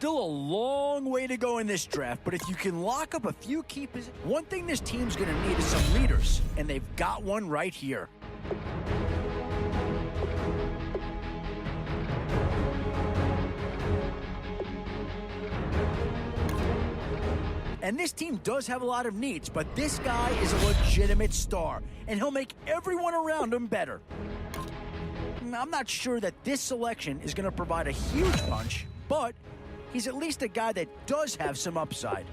Still a long way to go in this draft, but if you can lock up a few key positions, one thing this team's going to need is some leaders, and they've got one right here. And this team does have a lot of needs, but this guy is a legitimate star, and he'll make everyone around him better. I'm not sure that this selection is going to provide a huge punch, but he's at least a guy that does have some upside.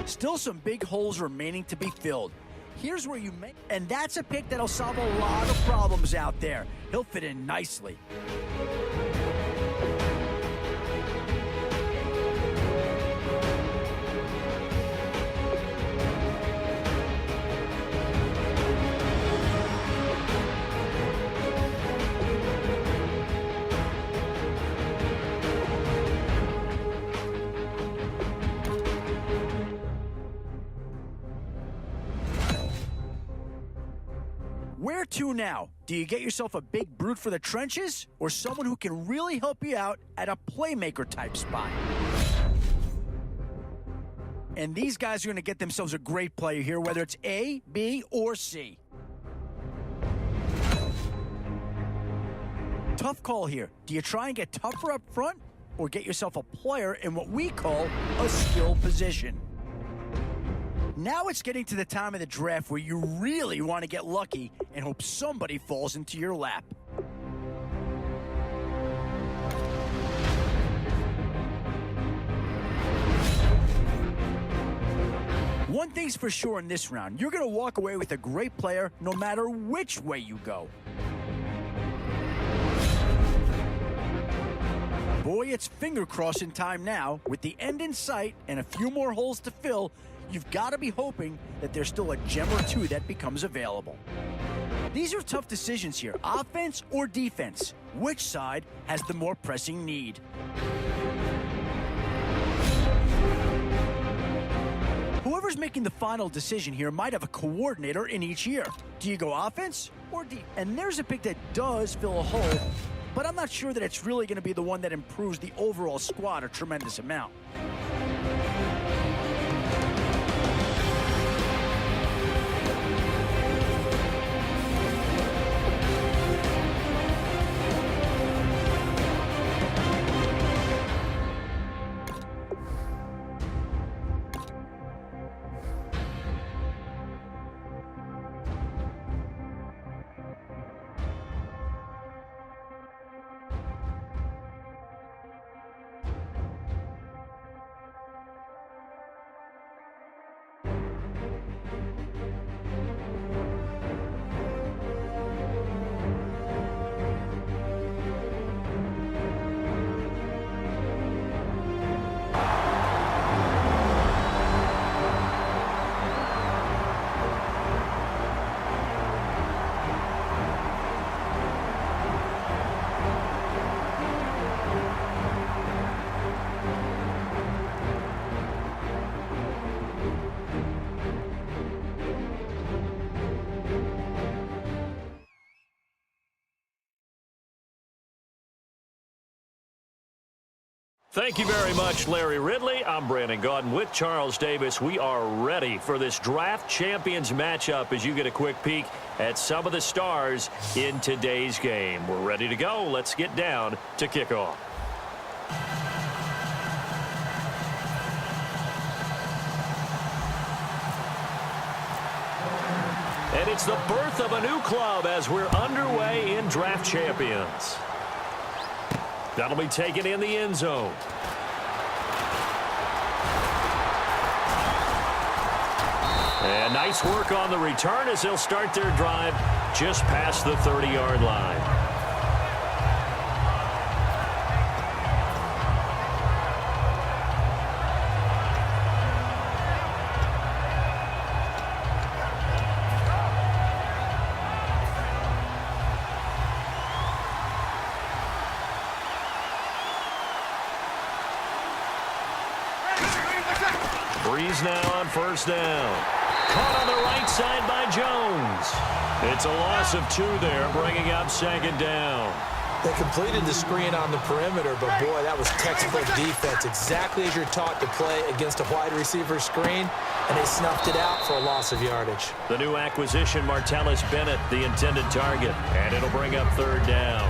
Still some big holes remaining to be filled. Here's where you make, and that's a pick that'll solve a lot of problems out there. He'll fit in nicely. Where to now? Do you get yourself a big brute for the trenches, or someone who can really help you out at a playmaker type spot? And these guys are going to get themselves a great player here, whether it's A, B, or C. Tough call here. Do you try and get tougher up front, or get yourself a player in what we call a skill position? Now it's getting to the time of the draft where you really want to get lucky and hope somebody falls into your lap. One thing's for sure in this round, you're going to walk away with a great player no matter which way you go. Boy, it's finger-crossing time now. With the end in sight and a few more holes to fill, you've got to be hoping that there's still a gem or two that becomes available. These are tough decisions here, offense or defense. Which side has the more pressing need? Whoever's making the final decision here might have a coordinator in each year. Do you go offense or defense? And there's a pick that does fill a hole, but I'm not sure that it's really going to be the one that improves the overall squad a tremendous amount. Thank you very much, Larry Ridley. I'm Brandon Gaudin with Charles Davis. We are ready for this draft champions matchup as you get a quick peek at some of the stars in today's game. We're ready to go. Let's get down to kickoff. And it's the birth of a new club as we're underway in draft champions. That'll be taken in the end zone. And nice work on the return as they'll start their drive just past the 30-yard line. Breeze now on first down. Caught on the right side by Jones. It's a loss of 2 there, bringing up 2nd down. They completed the screen on the perimeter, but boy, that was textbook defense. Exactly as you're taught to play against a wide receiver screen, and they snuffed it out for a loss of yardage. The new acquisition, Martellus Bennett, the intended target, and it'll bring up 3rd down.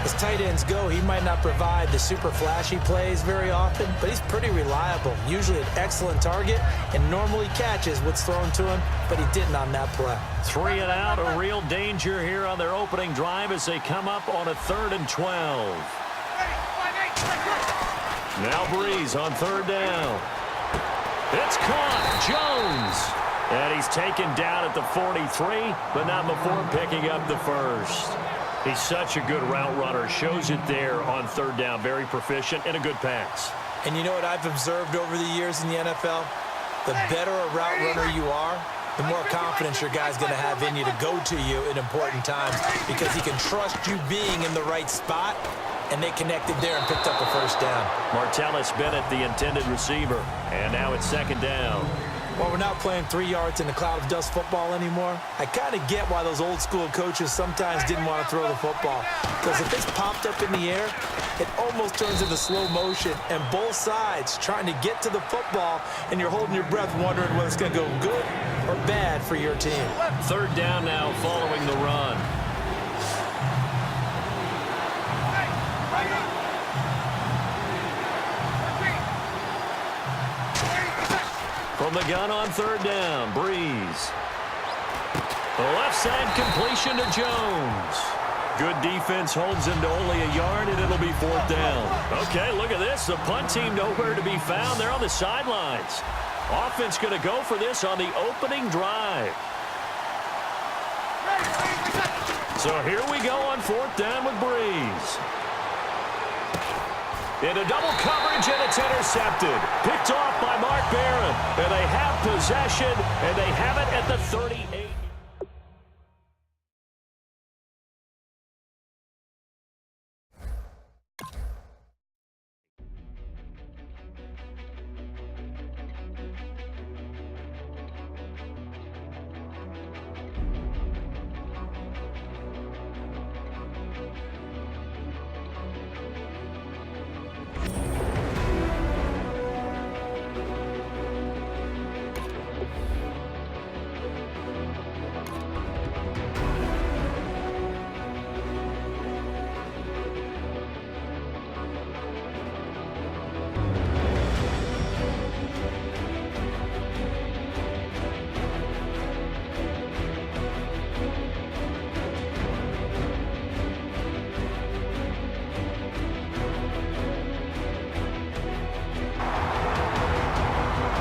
As tight ends go, he might not provide the super flashy plays very often, but he's pretty reliable. Usually an excellent target and normally catches what's thrown to him, but he didn't on that play. 3 and out, a real danger here on their opening drive as they come up on a 3rd and 12. Now Breeze on 3rd down. It's caught. Jones. And he's taken down at the 43, but not before picking up the 1st. He's such a good route runner. Shows it there on 3rd down. Very proficient and a good pass. And you know what I've observed over the years in the NFL? The better a route runner you are, the more confidence your guy's going to have in you to go to you in important times because he can trust you being in the right spot, and they connected there and picked up a 1st down. Martellus Bennett, the intended receiver. And now it's 2nd down. While we're not playing 3 yards in the cloud of dust football anymore, I kind of get why those old school coaches sometimes didn't want to throw the football. Because if it's popped up in the air, it almost turns into slow motion, and both sides trying to get to the football, and you're holding your breath wondering whether it's going to go good or bad for your team. 3rd down now following the run. From the gun on 3rd down, Breeze. The left side completion to Jones. Good defense holds him to only a yard, and it'll be 4th down. Okay, look at this. The punt team nowhere to be found. They're on the sidelines. Offense going to go for this on the opening drive. So here we go on 4th down with Breeze. Into double coverage, and it's intercepted. Picked off by Mark Barron. And they have possession, and they have it at the 38.